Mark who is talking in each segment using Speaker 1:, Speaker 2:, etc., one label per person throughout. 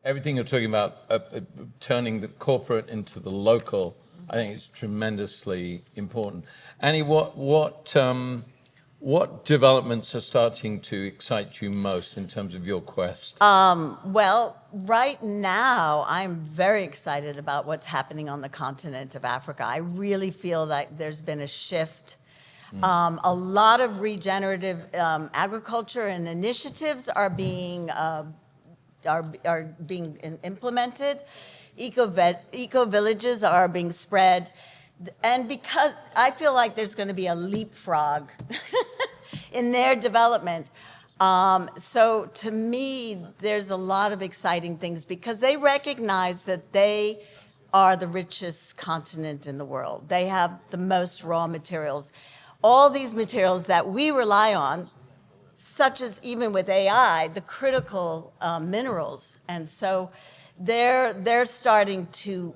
Speaker 1: everything you're talking about, turning the corporate into the local, I think it's tremendously important. Annie, what developments are starting to excite you most in terms of your quest?
Speaker 2: Well, right now, I'm very excited about what's happening on the continent of Africa. I really feel like there's been a shift. A lot of regenerative agriculture and initiatives are being implemented. Eco-villages are being spread. And because I feel like there's going to be a leapfrog in their development. So to me, there's a lot of exciting things because they recognize that they are the richest continent in the world. They have the most raw materials. All these materials that we rely on, such as even with AI, the critical minerals. And so they're starting to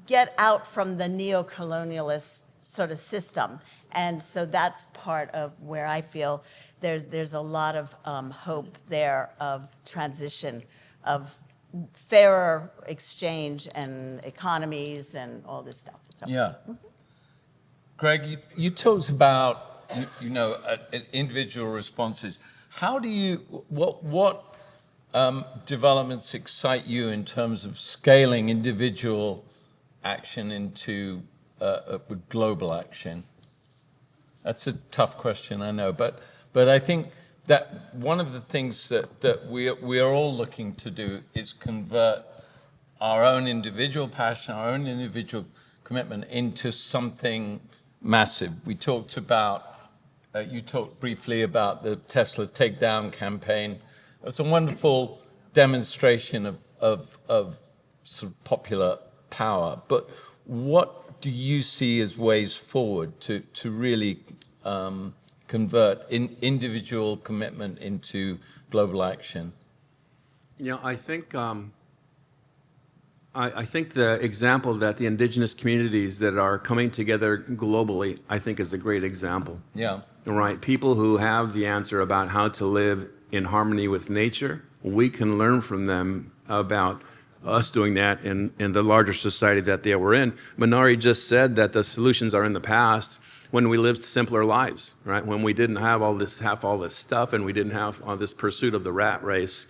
Speaker 2: get out from the neo-colonialist sort of system. And so that's part of where I feel there's a lot of hope there of transition, of fairer exchange and economies and all this stuff. So.
Speaker 1: Yeah. Greg, you talked about, individual responses. How do you, what developments excite you in terms of scaling individual action into global action? That's a tough question, I know, but I think that one of the things that we are all looking to do is convert our own individual passion, our own individual commitment into something massive. We talked about, you talked briefly about the Tesla Takedown campaign. It was a wonderful demonstration of sort of popular power. But what do you see as ways forward to really convert individual commitment into global action?
Speaker 3: I think I think the example that the indigenous communities that are coming together globally, I think is a great example.
Speaker 1: Yeah.
Speaker 3: Right. People who have the answer about how to live in harmony with nature, we can learn from them about us doing that in the larger society that they were in. Manari just said that the solutions are in the past when we lived simpler lives, right? When we didn't have all this stuff and we didn't have all this pursuit of the rat race.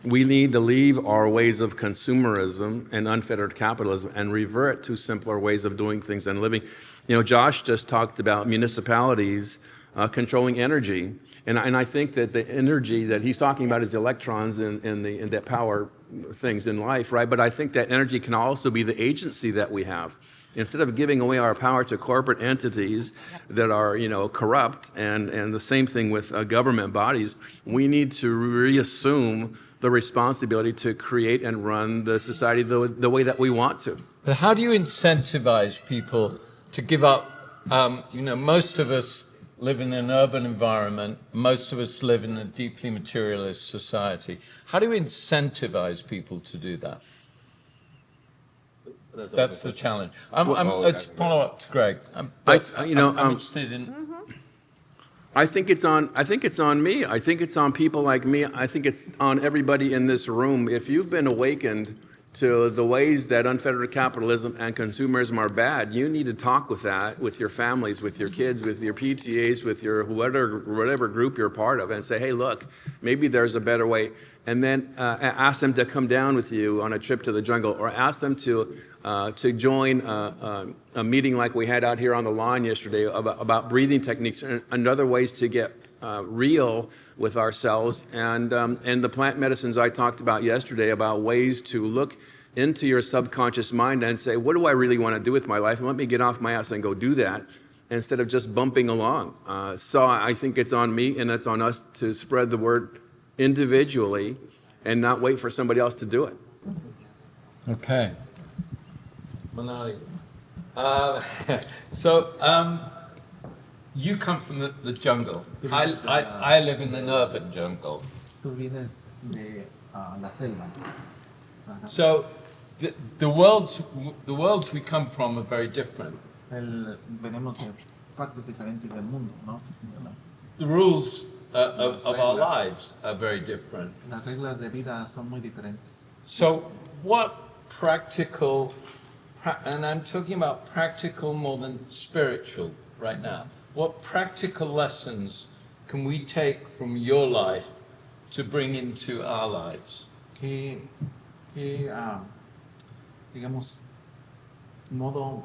Speaker 3: We need to leave our ways of consumerism and unfettered capitalism and revert to simpler ways of doing things and living. Josh just talked about municipalities controlling energy. And I think that the energy that he's talking about is electrons and that power things in life, right? But I think that energy can also be the agency that we have. Instead of giving away our power to corporate entities that are, corrupt, and the same thing with government bodies, we need to reassume the responsibility to create and run the society the way that we want to.
Speaker 1: But how do you incentivize people to give up? Most of us live in an urban environment. Most of us live in a deeply materialist society. How do you incentivize people to do that? That's the challenge. Let's follow up to Greg. I'm interested in.
Speaker 3: I think it's on me. I think it's on people like me. I think it's on everybody in this room. If you've been awakened to the ways that unfettered capitalism and consumerism are bad, you need to talk with your families, with your kids, with your PTAs, with your whatever group you're part of, and say, hey, look, maybe there's a better way. And then ask them to come down with you on a trip to the jungle, or ask them to join a meeting like we had out here on the lawn yesterday about breathing techniques and other ways to get real with ourselves, and the plant medicines I talked about yesterday about ways to look into your subconscious mind and say, what do I really want to do with my life? And let me get off my ass and go do that instead of just bumping along. So I think it's on me and it's on us to spread the word individually and not wait for somebody else to do it.
Speaker 1: Okay. Manari. You come from the jungle. I live in an urban jungle.
Speaker 4: Tú vienes de la selva.
Speaker 1: So the worlds we come from are very different.
Speaker 4: Venimos de partes diferentes del mundo, ¿no?
Speaker 1: The rules of our lives are very different.
Speaker 4: Las reglas de vida son muy diferentes.
Speaker 1: So what practical, and I'm talking about practical more than spiritual right now, what practical lessons can we take from your life to bring into our lives?
Speaker 4: Digamos, modo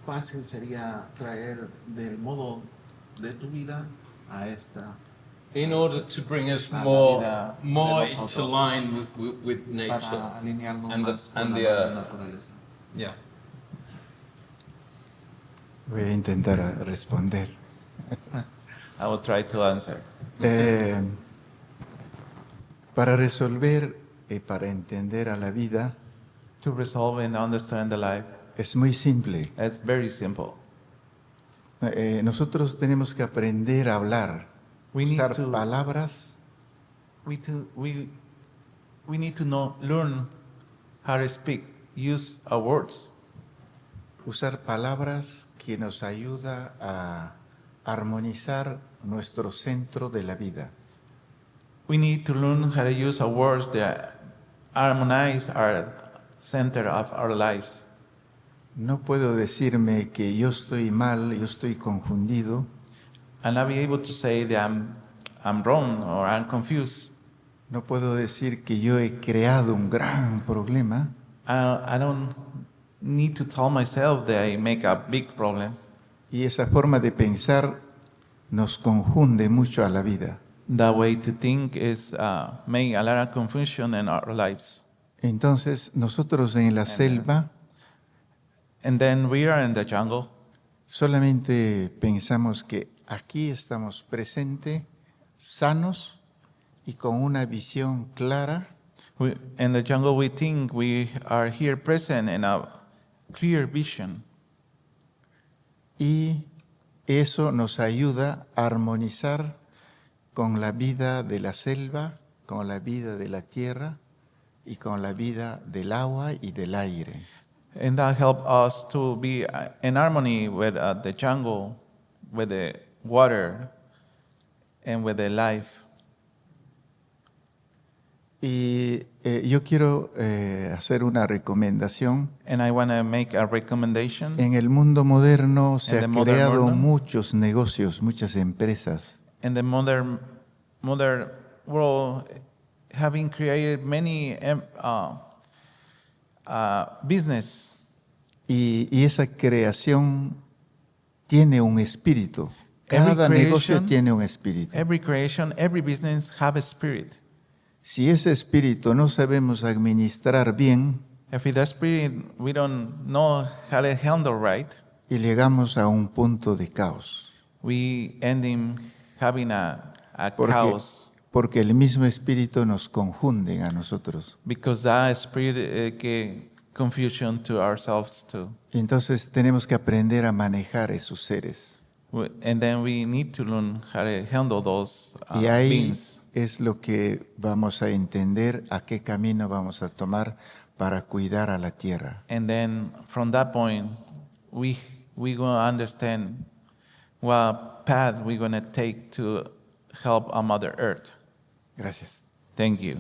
Speaker 4: fácil sería traer del modo de tu vida a esta,
Speaker 1: In order to bring us
Speaker 4: La
Speaker 1: more,
Speaker 4: vida de
Speaker 1: more
Speaker 4: nosotros.
Speaker 1: into line with nature
Speaker 4: para alinearnos
Speaker 1: and
Speaker 4: más con
Speaker 1: and
Speaker 4: la
Speaker 1: the
Speaker 4: madre
Speaker 1: earth.
Speaker 4: naturaleza.
Speaker 1: Yeah.
Speaker 5: Voy a intentar responder.
Speaker 6: I will try to answer.
Speaker 5: Para resolver y para entender a la vida
Speaker 6: To resolve and understand the life,
Speaker 5: es muy simple.
Speaker 6: it's very simple.
Speaker 5: Nosotros tenemos que aprender a hablar,
Speaker 6: We need
Speaker 5: usar
Speaker 6: to-
Speaker 5: palabras
Speaker 6: We need to learn how to speak, use our words,
Speaker 5: usar palabras que nos ayuda a armonizar nuestro centro de la vida.
Speaker 6: we need to learn how to use our words that harmonize our center of our lives.
Speaker 5: No puedo decirme que yo estoy mal, yo estoy confundido,
Speaker 6: And I'll be able to say that I'm wrong or I'm confused.
Speaker 5: no puedo decir que yo he creado un gran problema,
Speaker 6: I don't need to tell myself that I make a big problem.
Speaker 5: y esa forma de pensar nos confunde mucho a la vida.
Speaker 6: That way to think is make a lot of confusion in our lives.
Speaker 5: Entonces nosotros en la selva
Speaker 6: And then we are in the jungle.
Speaker 5: solamente pensamos que aquí estamos presentes, sanos y con una visión clara,
Speaker 6: In the jungle, we think we are here present in a clear vision.
Speaker 5: y eso nos ayuda a armonizar con la vida de la selva, con la vida de la tierra y con la vida del agua y del aire.
Speaker 6: And that helps us to be in harmony with the jungle, with the water, and with the life.
Speaker 5: Y yo quiero hacer una recomendación.
Speaker 6: And I want to make a recommendation.
Speaker 5: En el mundo moderno se
Speaker 6: En
Speaker 5: han
Speaker 6: el modern
Speaker 5: creado
Speaker 6: world,
Speaker 5: muchos negocios, muchas empresas.
Speaker 6: In the modern world, having created many business,
Speaker 5: Y esa creación tiene un espíritu. Cada
Speaker 6: Every
Speaker 5: negocio
Speaker 6: creation-
Speaker 5: tiene un espíritu.
Speaker 6: every creation, every business have a spirit.
Speaker 5: Si ese espíritu no sabemos administrar bien
Speaker 6: If that spirit we don't know how to handle right,
Speaker 5: y llegamos a un punto de caos,
Speaker 6: we end in having a
Speaker 5: porque,
Speaker 6: chaos,
Speaker 5: porque el mismo espíritu nos confunde a nosotros.
Speaker 6: because that spirit give confusion to ourselves too.
Speaker 5: Y entonces tenemos que aprender a manejar esos seres.
Speaker 6: And then we need to learn how to handle those
Speaker 5: Y ahí
Speaker 6: beings.
Speaker 5: es lo que vamos a entender a qué camino vamos a tomar para cuidar a la tierra.
Speaker 6: And then from that point, we gonna understand what path we're gonna take to help our Mother Earth.
Speaker 5: Gracias.
Speaker 6: Thank you.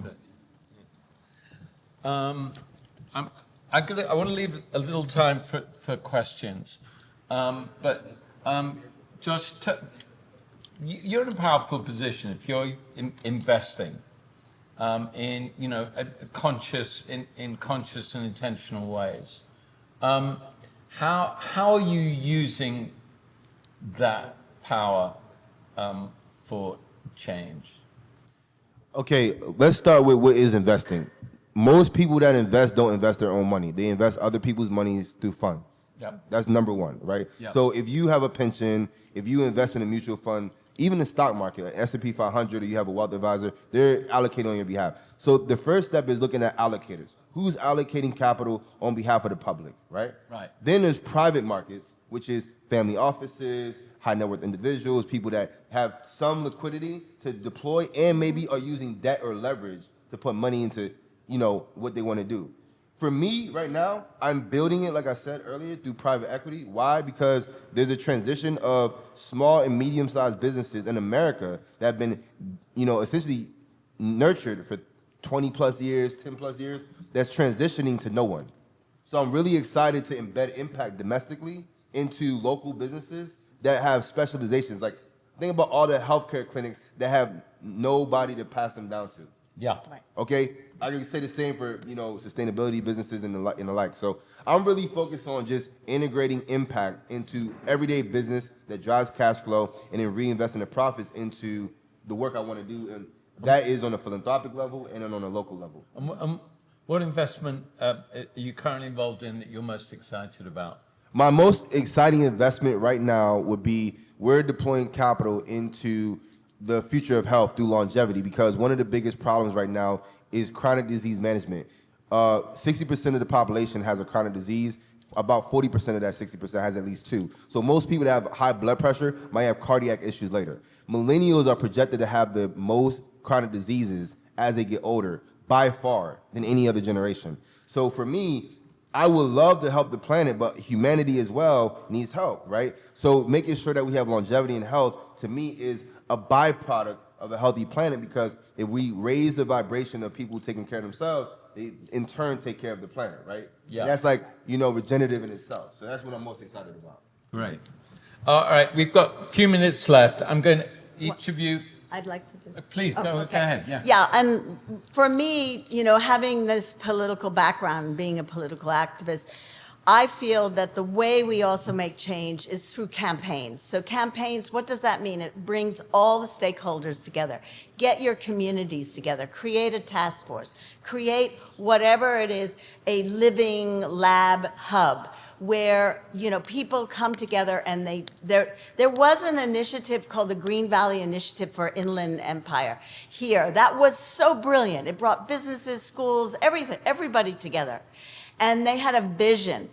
Speaker 1: I want to leave a little time for questions. Josh, you're in a powerful position if you're investing in, conscious and intentional ways. How are you using that power for change?
Speaker 7: Okay, let's start with what is investing. Most people that invest don't invest their own money. They invest other people's monies through funds.
Speaker 1: Yep.
Speaker 7: That's number one, right?
Speaker 1: Yep.
Speaker 7: So if you have a pension, if you invest in a mutual fund, even the stock market, like S&P 500, or you have a wealth advisor, they're allocating on your behalf. So the first step is looking at allocators. Who's allocating capital on behalf of the public, right?
Speaker 1: Right.
Speaker 7: Then there's private markets, which is family offices, high net worth individuals, people that have some liquidity to deploy and maybe are using debt or leverage to put money into, what they want to do. For me, right now, I'm building it, like I said earlier, through private equity. Why? Because there's a transition of small and medium-sized businesses in America that have been, essentially nurtured for 20 plus years, 10 plus years, that's transitioning to no one. So I'm really excited to embed impact domestically into local businesses that have specializations. Like, think about all the healthcare clinics that have nobody to pass them down to.
Speaker 1: Yeah.
Speaker 2: Right.
Speaker 7: Okay, I can say the same for sustainability businesses and the like. So I'm really focused on just integrating impact into everyday business that drives cash flow, and then reinvesting the profits into the work I want to do, and that is on a philanthropic level and then on a local level.
Speaker 1: What investment are you currently involved in that you're most excited about?
Speaker 7: My most exciting investment right now would be we're deploying capital into the future of health through longevity, because one of the biggest problems right now is chronic disease management. 60% of the population has a chronic disease. About 40% of that 60% has at least two. So most people that have high blood pressure might have cardiac issues later. Millennials are projected to have the most chronic diseases as they get older by far than any other generation. So for me, I would love to help the planet, but humanity as well needs help, right? So making sure that we have longevity and health, to me, is a byproduct of a healthy planet, because if we raise the vibration of people taking care of themselves, they in turn take care of the planet, right?
Speaker 1: Yeah.
Speaker 7: And that's like, regenerative in itself. So that's what I'm most excited about.
Speaker 1: Great. All right, we've got a few minutes left. I'm going to, each of you,
Speaker 2: I'd like to just...
Speaker 1: please,
Speaker 2: Oh,
Speaker 1: go
Speaker 2: okay.
Speaker 1: ahead. Yeah.
Speaker 2: Yeah, and for me, having this political background, being a political activist, I feel that the way we also make change is through campaigns. So campaigns, what does that mean? It brings all the stakeholders together. Get your communities together. Create a task force. Create whatever it is, a living lab hub where people come together, and there was an initiative called the Green Valley Initiative for Inland Empire here. That was so brilliant. It brought businesses, schools, everybody together. And they had a vision.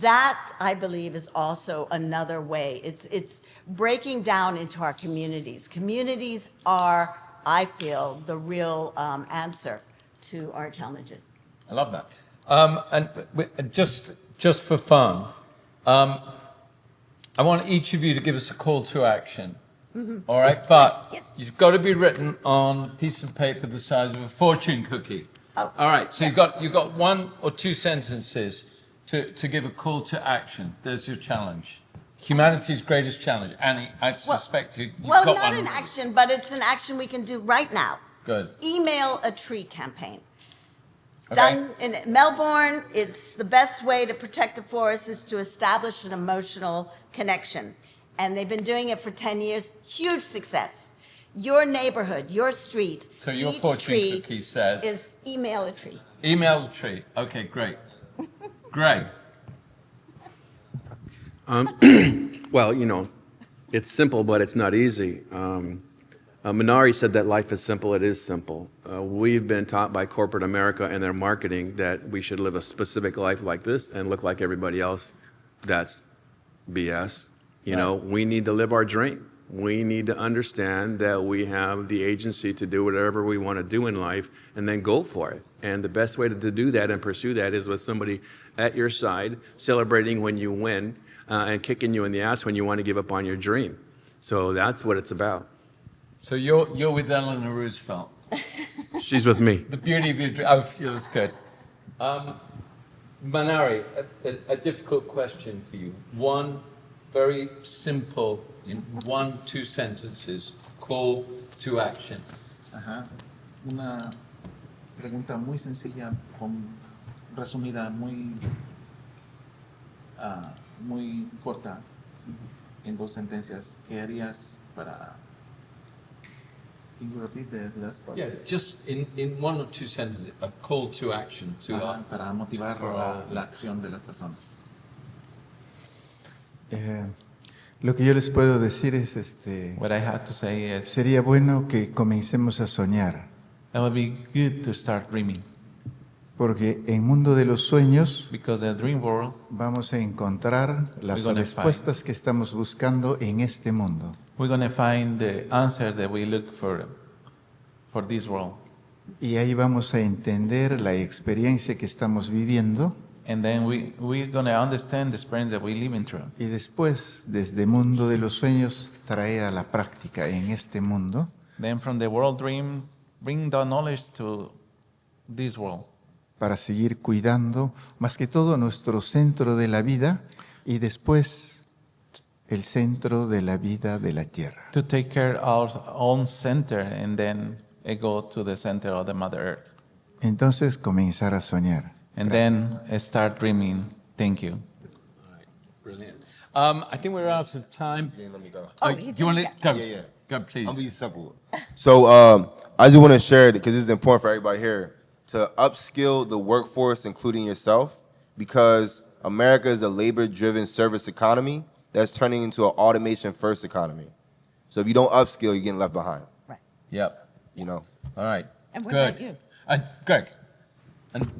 Speaker 2: That, I believe, is also another way. It's breaking down into our communities. Communities are, I feel, the real answer to our challenges.
Speaker 1: I love that. And just for fun, I want each of you to give us a call to action. All right, but
Speaker 2: Yes.
Speaker 1: you've got to be written on a piece of paper the size of a fortune cookie.
Speaker 2: Oh,
Speaker 1: All right, so
Speaker 2: yes.
Speaker 1: you've got 1 or 2 sentences to give a call to action. There's your challenge. Humanity's greatest challenge. Annie, I suspect you've
Speaker 2: Well,
Speaker 1: got
Speaker 2: not
Speaker 1: one.
Speaker 2: an action, but it's an action we can do right now.
Speaker 1: Good.
Speaker 2: Email a tree campaign. It's
Speaker 1: Okay.
Speaker 2: done in Melbourne. It's the best way to protect a forest is to establish an emotional connection. And they've been doing it for 10 years. Huge success. Your neighborhood, your street,
Speaker 1: So your
Speaker 2: each
Speaker 1: fortune
Speaker 2: tree
Speaker 1: cookie says?
Speaker 2: is email a tree.
Speaker 1: Email the tree. Okay, great. Greg.
Speaker 3: Well, it's simple, but it's not easy. Manari said that life is simple. It is simple. We've been taught by corporate America and their marketing that we should live a specific life like this and look like everybody else. That's BS. We need to live our dream. We need to understand that we have the agency to do whatever we want to do in life and then go for it. And the best way to do that and pursue that is with somebody at your side, celebrating when you win and kicking you in the ass when you want to give up on your dream. So that's what it's about.
Speaker 1: So you're with Eleanor Roosevelt.
Speaker 3: She's with me.
Speaker 1: The beauty of your dream. Oh, yeah, that's good. Manari, a difficult question for you. One very simple, in 1, 2 sentences, call to action.
Speaker 4: Ajá. Una pregunta muy sencilla, resumida, muy corta, en 2 sentencias. ¿Qué harías para... Can you repeat the last part?
Speaker 1: Yeah, just in 1 or 2 sentences, a call to action to
Speaker 4: Ajá, para motivar la acción de las personas.
Speaker 5: Lo que yo les puedo decir es,
Speaker 6: What I have to say is,
Speaker 5: sería bueno que comencemos a soñar,
Speaker 6: it would be good to start dreaming,
Speaker 5: porque en mundo de los sueños
Speaker 6: because the dream world,
Speaker 5: vamos a encontrar las
Speaker 6: We're gonna
Speaker 5: respuestas que estamos buscando en este mundo.
Speaker 6: we're going to find the answer that we look for this world.
Speaker 5: Y ahí vamos a entender la experiencia que estamos viviendo.
Speaker 6: And then we're going to understand the experience that we're living through.
Speaker 5: Y después, desde el mundo de los sueños, traer a la práctica en este mundo
Speaker 6: Then from the world dream, bring the knowledge to this world.
Speaker 5: para seguir cuidando, más que todo, nuestro centro de la vida y después el centro de la vida de la tierra.
Speaker 6: To take care of our own center and then it go to the center of the Mother Earth.
Speaker 5: Entonces, comenzar a soñar.
Speaker 6: And then start dreaming. Thank you.
Speaker 1: Brilliant. I think we're out of time.
Speaker 7: Let me go.
Speaker 2: Oh,
Speaker 1: Do
Speaker 2: he
Speaker 1: you want to
Speaker 2: did
Speaker 1: go?
Speaker 7: Yeah.
Speaker 1: Go, please.
Speaker 7: I'm gonna be simple. So I just want to share it because this is important for everybody here to upskill the workforce, including yourself, because America is a labor-driven service economy that's turning into an automation-first economy. So if you don't upskill, you're getting left behind.
Speaker 2: Right.
Speaker 1: Yep.
Speaker 7: You know.
Speaker 1: All right.
Speaker 2: And what
Speaker 1: Good.
Speaker 2: about you?
Speaker 1: Greg,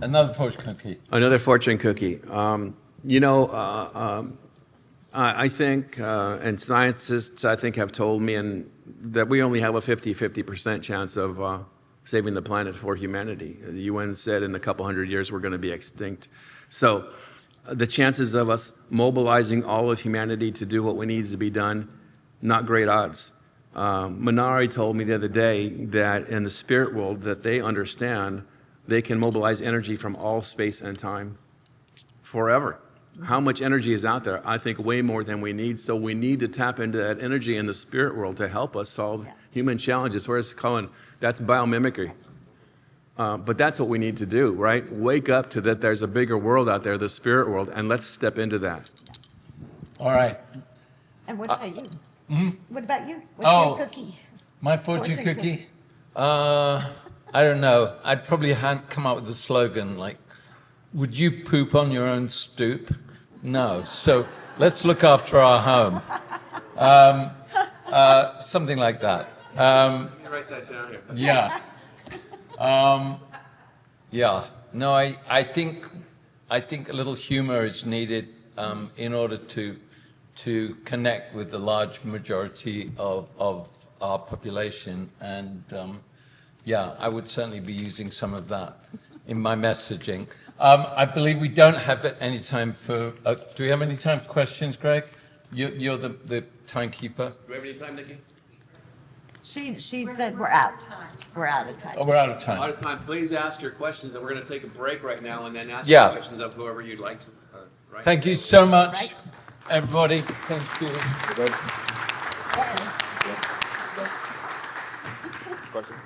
Speaker 1: another fortune cookie.
Speaker 3: Another fortune cookie. I think, and scientists, I think, have told me that we only have a 50% chance of saving the planet for humanity. The UN said in a couple hundred years we're going to be extinct. So the chances of us mobilizing all of humanity to do what we needs to be done, not great odds. Manari told me the other day that in the spirit world that they understand they can mobilize energy from all space and time forever. How much energy is out there? I think way more than we need. So we need to tap into that energy in the spirit world to help us solve human challenges. Whereas Colin, that's biomimicry. But that's what we need to do, right? Wake up to that there's a bigger world out there, the spirit world, and let's step into that.
Speaker 1: All right.
Speaker 2: And what about you? What about you? What's your cookie?
Speaker 1: My fortune
Speaker 2: Fortune
Speaker 1: cookie? I don't know. I'd probably come up with a slogan like, would you poop on your own stoop? No. So let's look after our home. Something like that.
Speaker 3: Write that down here.
Speaker 1: Yeah. Yeah. No, I think a little humor is needed in order to connect with the large majority of our population. And yeah, I would certainly be using some of that in my messaging. I believe we don't have any time for, do we have any time for questions, Greg? You're the timekeeper.
Speaker 3: Do we have any time, Nikki?
Speaker 2: She said we're out. We're out of time.
Speaker 1: Oh, we're out of
Speaker 3: Out
Speaker 1: time.
Speaker 3: of time. Please ask your questions, and we're going to take a break right now and then ask
Speaker 1: Yeah.
Speaker 3: your questions of whoever you'd like to. Right?
Speaker 1: Thank you so much,
Speaker 2: Right.
Speaker 1: everybody. Thank you.
Speaker 7: Question?